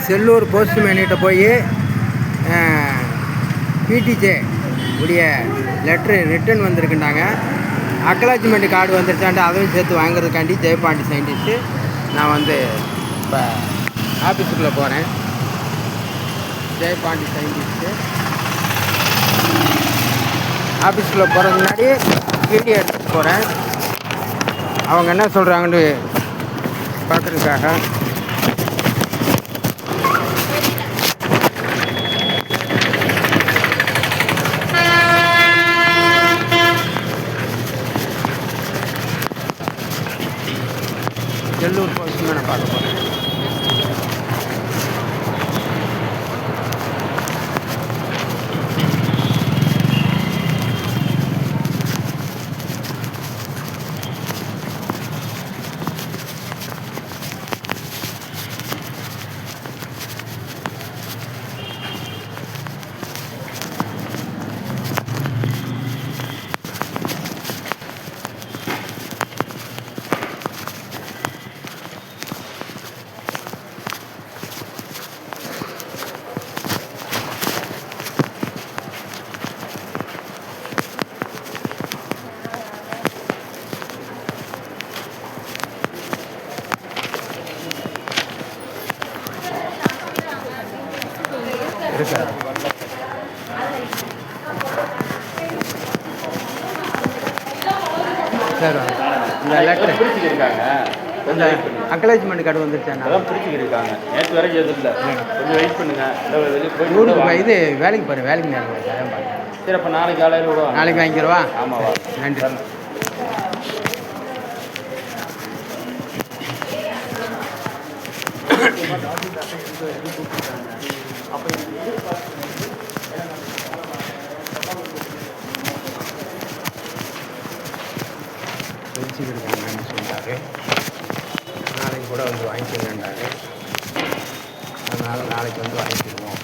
செல்லூர் போஸ்ட்மேன்கிட்ட போய் பிடிஜே உடைய letter return வந்திருக்குண்டாங்க. Acknowledgement card வந்துருச்சான்ட்டு அதையும் சேர்த்து வாங்குறதுக்காண்டி ஜெயபாண்டி சயின்டிஸ்ட்டு நான் வந்து இப்போ ஆஃபீஸுக்குள்ளே போகிறேன். ஜெயபாண்டி சயின்டிஸ்ட்டு ஆஃபீஸுக்குள்ளே போகிறதுக்கு முன்னாடி வீடியோ எடுத்துகிட்டு போகிறேன். அவங்க என்ன சொல்கிறாங்கன்னு பார்க்குறதுக்காக. செல்லூர் போஸ்ட்மேனை பார்க்க போகிறேன். இருக்காது சார். இந்த லெட்டர் பிடிச்சிக்கிருக்காங்க. இந்த அக்னாலஜ்மெண்ட் கார்டு வந்துருச்சாங்க. அதான் பிடிச்சிக்கிருக்காங்க. நேற்று வரைக்கும் எதுவும் இல்லை. கொஞ்சம் வெயிட் பண்ணுங்கள். ஊருக்கு இது வேலைக்கு போகிறேன். வேலைக்கு நேரம் சரி. அப்போ நாளைக்கு காலையில் விடுவா. நாளைக்கு வாங்கிக்கிறவா? ஆமாவா? நன்றி. தெரிஞ்சுக்கிருக்காங்கன்னு சொன்னார். நாளைக்கு கூட வந்து வாங்கிக்கிறேன்டாரு. அதனால் நாளைக்கு வந்து வாங்கிக்கிடுவோம்.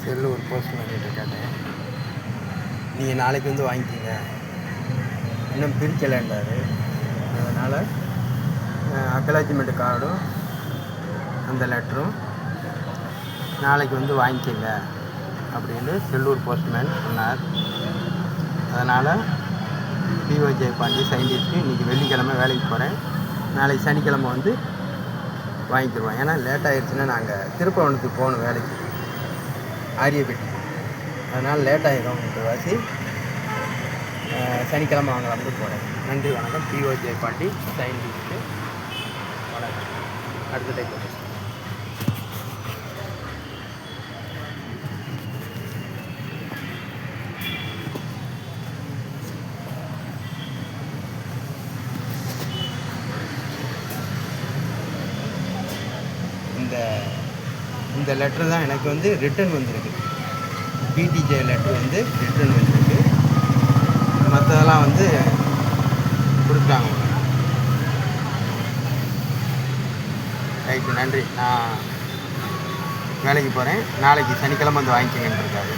செல்லூர் போஸ்ட்மேன் கேட்டேன். நீங்கள் நாளைக்கு வந்து வாங்கிக்கிங்க, இன்னும் பிரிக்கலைன்றாரு. அதனால் அக்னாலஜ்மெண்ட் கார்டும் அந்த லெட்டரும் நாளைக்கு வந்து வாங்கிக்கிங்க அப்படின்னு செல்லூர் போஸ்ட்மேன் சொன்னார். அதனால் பிஓ ஜெயபாண்டி சயின்டிஸ்ட்டு இன்றைக்கி வெள்ளிக்கிழமை வேலைக்கு போகிறேன். நாளைக்கு சனிக்கிழமை வந்து வாங்கிக்கிடுவோம். ஏன்னா லேட் ஆகிடுச்சுன்னா நாங்கள் திருப்பவனத்துக்கு போகணும் வேலைக்கு, ஆரியப்பேட்டி. அதனால் லேட் ஆகிடும். வாசி சனிக்கிழமை வாங்கலாம்னு போகிறேன். நன்றி, வணக்கம். பிஓ ஜெயபாண்டி சயின்டிஸ்ட்டு. வணக்கம். அடுத்த டைப் இந்த லெட்ரு தான் எனக்கு வந்து ரிட்டன் வந்திருக்கு. பிடிஜே லெட்ரு வந்து ரிட்டன் வந்திருக்கு. மற்றதெல்லாம் வந்து கொடுத்தாங்க. ரைட்டு, நன்றி. நான் வேலைக்கு போகிறேன். நாளைக்கு சனிக்கிழமை வந்து வாங்கிக்கங்கன்னு இருக்காரு.